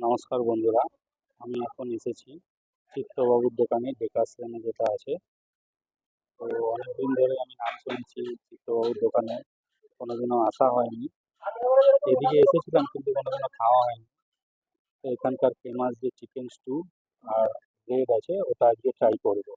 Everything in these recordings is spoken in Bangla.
নমস্কার বন্ধুরা, আমি এখন এসেছি চিত্তবাবুর দোকানে, ডেকার্স লেনে যেটা আছে। তো অনেকদিন ধরে আমি নাম শুনেছি চিত্তবাবুর দোকানে, কোনোদিনও আসা হয়নি। এদিকে এসেছিলাম কিন্তু কোনোদিনও খাওয়া হয়নি। তো এখানকার ফেমাস যে চিকেন স্টু আর ব্রেড আছে ওটা আজকে ট্রাই করবো।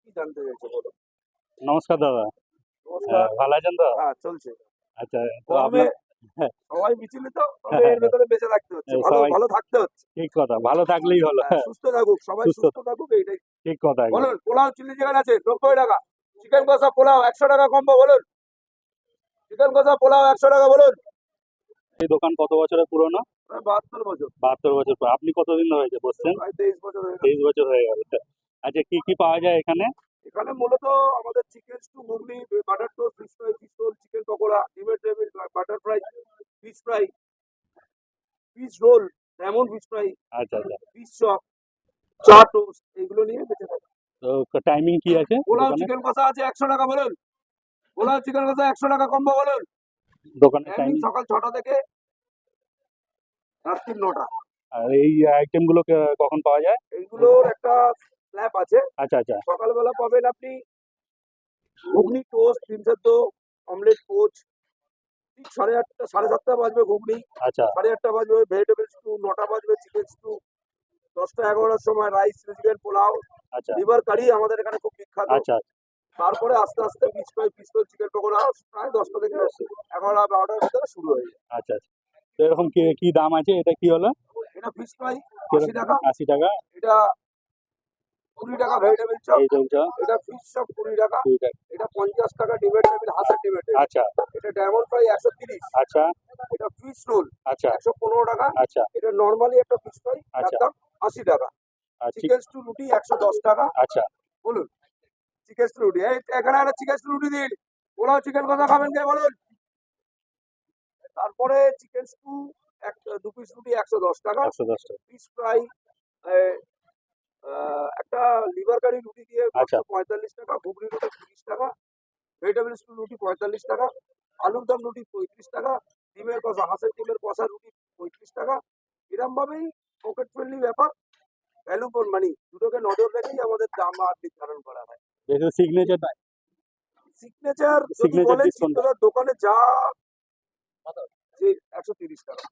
কি জানতে চাইছো বলো? নমস্কার দাদা। নমস্কার। ভালো আছেন তো? হ্যাঁ, চলছে। আচ্ছা, তো গরমে আপনার হ্যাঁ, সবাই বিচলিত, তবে এর ভেতরে বেঁচে থাকতে হচ্ছে, ভালো সবাই ভালো থাকতে হচ্ছে। ঠিক কথা, ভালো থাকলেই হলো। সুস্থ থাকুক, সবাই সুস্থ, সুস্থ থাকুক, এইটাই। ঠিক কথা একদম। বলুন, পোলাও চিলি চিকেন আছে 90 টাকা, চিকেন কষা পোলাও 100 টাকা কম্বো, বলুন। চিকেন কষা পোলাও 100 টাকা, বলুন। এই দোকান কত বছরের পুরনো? প্রায় 72 বছর। 72 বছর পর আপনি কতদিন হয়েছে বসছেন? প্রায় 23 বছর হয়ে গেল। 23 বছর হয়ে গেল। আচ্ছা, কি কি পাওয়া যায় এখানে? এখানে মূলত আমাদের chicken stew, ghugni, butter toast, fish fry, fish roll, chicken pakora, ডিমের devil, butter fry, fish fry, fish roll, lemon fish fry, আচ্ছা আচ্ছা, ফিশ চপ, চা টোস্ট, এগুলো নিয়ে বেঁচে থাকি। তো টাইমিং কি আছে পোলাও দোকানে? চিকেন কষা আছে 100 টাকা, বলুন। পোলাও চিকেন কষা 100 টাকা কম্বো, বলুন। দোকানের টাইমিং টাইমিং সকাল 6টা থেকে রাত্রি 9টা। আর এই আইটেম গুলো কখন পাওয়া যায়? এইগুলোর একটা স্ল্যাব আছে। আচ্ছা আচ্ছা সকালবেলা পাবেন আপনি ঘুগনি, টোস্ট, ডিম সেদ্ধ, অমলেট, পোচ। ঠিক 8:30 7:30 বাজবে ঘুগনি, আচ্ছা 8:30 বাজবে ভেজিটেবল স্টু, 9টা বাজবে চিকেন স্টু, 10টা 11টার সময় রাইস, চিকেন পোলাও, আচ্ছা লিভার কারি আমাদের এখানে খুব বিখ্যাত। আচ্ছা তারপরে আস্তে আস্তে fish fry, fish roll, chicken pakora প্রায় 10টা থেকে 11টা 12টার ভিতরে শুরু হয়ে যায়। আচ্ছা আচ্ছা, তো এরকম কি কি দাম আছে? এটা কি হলো? এটা ফিশ ফ্রাই 80 কিরকম? টাকা, 80 টাকা। এটা 20 টাকা ভেজিটেবল চপ, এই চলছে এটা ফিশ চপ 20 টাকা, 2 টাকা। এটা 50 টাকা ডিমের টেবিল, হাঁসের ডিমের টেবিল, আচ্ছা এটা ডায়মন্ড ফ্রাই 130, আচ্ছা এটা ফিশ রোল আচ্ছা 115 টাকা, আচ্ছা এটা নর্মালি একটা ফিশ ফ্রাই, যার আচ্ছা দাম 80 টাকা। চিকেন স্টু রুটি 110 টাকা, আচ্ছা বলুন। চিকেন স্টু রুটি, এই এখানে একটা চিকেন স্টু রুটি দিন। পোলাও চিকেন কষা খাবেন কে, বলুন। তারপরে চিকেন স্টু 2 পিস রুটি 110 টাকা, 110 টাকা। ফিশ ফ্রাই, একটা লিভার কারি রুটি দিয়ে আচ্ছা 45 টাকা, ঘুগনি রুটি 30 টাকা, ভেজিটেবল স্টু রুটি 45 টাকা, আলুর দম রুটি 35 টাকা, ডিমের কষা, হাঁসের ডিমের কষা রুটি 35 টাকা। এরম ভাবেই পকেট ফ্রেন্ডলি ব্যাপার, ভ্যালু ফর মানি, দুটোকে নজর রেখেই আমাদের দাম আর নির্ধারণ করা হয়। দেখুন সিগনেচার, সিগনেচার যদি সিগনেচার বলেন, ডিসকাউন্ট। চিত্তদার দোকানে যা যে 130 টাকা,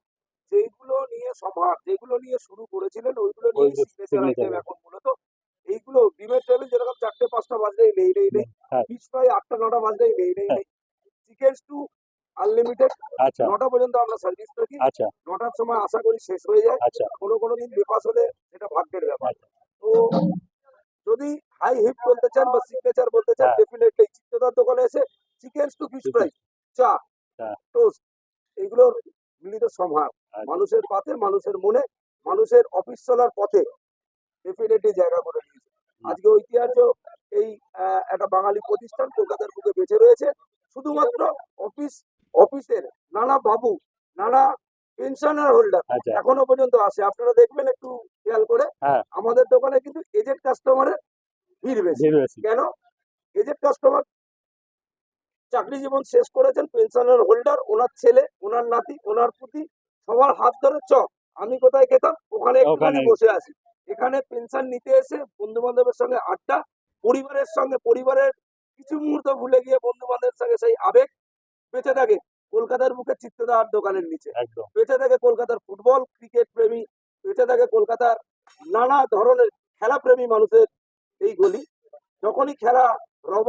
যেগুলো নিয়ে সম্ভার, যেগুলো নিয়ে শুরু করেছিলেন, ওইগুলো ওই নিয়ে সিগনেচার সিগনেচার আইটেম এখন মূলত। এইগুলো ডিমের টেবিল যেরকম 4টে 5টা বাজলেই নেই নেই নেই, হ্যাঁ ফিশ ফ্রাই 8টা 9টা বাজলেই নেই নেই হ্যাঁ। নেই, চিকেন স্টু আনলিমিটেড, আচ্ছা 9টা পর্যন্ত আমরা সার্ভিস রাখি। আচ্ছা 9টার সময় আশা করি শেষ হয়ে যায়, আচ্ছা কোনো কোনো দিন বেপাস হলে সেটা ভাগ্যের ব্যাপার। আচ্ছা তো যদি হাই হিট বলতে চান বা সিগনেচার বলতে চান, হ্যাঁ ডেফিনেটলি চিত্তদার দোকানে এসে চিকেন স্টু, ফিশ ফ্রাই, চা, হ্যাঁ টোস্ট, এগুলোর মিলিত সম্ভার আচ্ছা মানুষের পাতে, মানুষের মনে, মানুষের অফিস চলার পথে ডেফিনেটলি জায়গা করে নিয়েছে। আজকে ঐতিহ্য এই একটা বাঙালি প্রতিষ্ঠান কলকাতার বুকে বেঁচে রয়েছে, শুধুমাত্র অফিসের নানা বাবু, নানা পেনশনার হোল্ডার আচ্ছা এখনো পর্যন্ত আসে। আপনারা দেখবেন একটু খেয়াল করে, হ্যাঁ আমাদের দোকানে কিন্তু এজেড কাস্টমারের ভিড় বেশি। ধীরে বেশি। কেন? এজেড কাস্টমার চাকরি জীবন শেষ করেছেন, পেনশনের হোল্ডার, ওনার ছেলে, ওনার নাতি, ওনার পুতি, সবার হাত ধরে আমি কোথায় খেতাম, ওখানে একটুখানি ওখানে বসে আছি। এখানে পেনশন নিতে এসে বন্ধু বান্ধবের সঙ্গে আড্ডা, পরিবারের সঙ্গে, পরিবারের কিছু মুহূর্ত ভুলে গিয়ে বন্ধু বান্ধবের সঙ্গে সেই আবেগ বেঁচে থাকে কলকাতার বুকে চিত্তদার দোকানের নিচে। একদম বেঁচে থাকে কলকাতার ফুটবল ক্রিকেট প্রেমী, বেঁচে থাকে কলকাতার নানা ধরনের খেলা প্রেমী মানুষের এই গলি। যখনই খেলা রব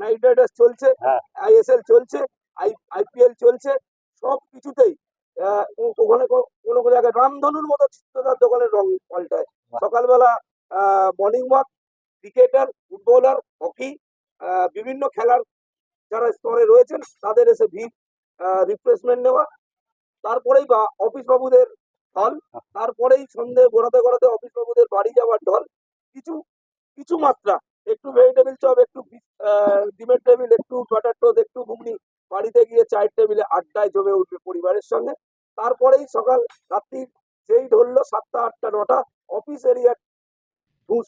নাইট রাইডার্স চলছে, হ্যাঁ আইএসএল চলছে, আইপিএল চলছে, সব কিছুতেই ওখানে কোনো কোনো জায়গায় রামধনুর মতো চিত্তদার দোকানের রং পাল্টায়। সকালবেলা morning walk, cricketer, footballer, hockey, বিভিন্ন খেলার যারা স্তরে রয়েছেন তাদের এসে ভিড়, রিফ্রেশমেন্ট নেওয়া, তারপরেই বা অফিস বাবুদের ঢল, তারপরেই সন্ধে গড়াতে গড়াতে অফিস বাবুদের বাড়ি যাওয়ার ঢল। কিছু কিছু মাত্রা একটু ভেজিটেবিল চপ, একটু ডিমের টেবিল, একটু বাটার টোস্ট, একটু ঘুগনি, বাড়িতে গিয়ে চায়ের টেবিলে আড্ডায় জমে উঠবে পরিবারের সঙ্গে। তারপরেই সকাল রাত্রি যেই ধরলো 7টা 8টা 9টা অফিস এরিয়া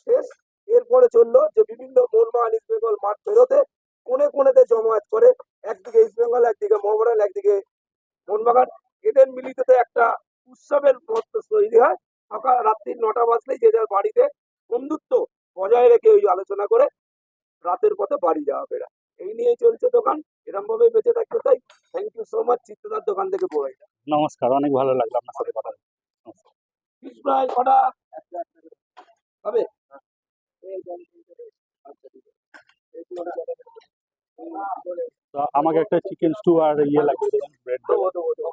শেষ। এরপরে চললো যে বিভিন্ন মোহনবাগান ইস্ট বেঙ্গল মাঠ ফেরোতে কোণে কোণেতে জমায়েত করে, একদিকে ইস্ট বেঙ্গল, একদিকে মোহনবাগান, একদিকে মোহনবাগান, এদের মিলিততে একটা উৎসবের মতো তৈরি হয়। সকাল রাত্রি 9টা বাজলেই যে যার বাড়িতে বন্ধুত্ব বজায় রেখে ওই আলোচনা করে রাতের পথে বাড়ি যাওয়া ফেরা। এই নিয়েই চলছে দোকান, এরকম ভাবে বেঁচে থাকতে চাই। থ্যাংক ইউ সো মাচ চিত্রদার দোকান থেকে বই। নমস্কার, অনেক ভালো লাগলো আপনার সাথে কথা বলে। নমস্কার। ফিশ ফ্রাই কটা হবে? আচ্ছা ঠিক আছে। তো আমাকে একটা চিকেন স্টু আর ইয়ে লাগিয়ে দেবেন, ব্রেড দেবো দেবো দেবো।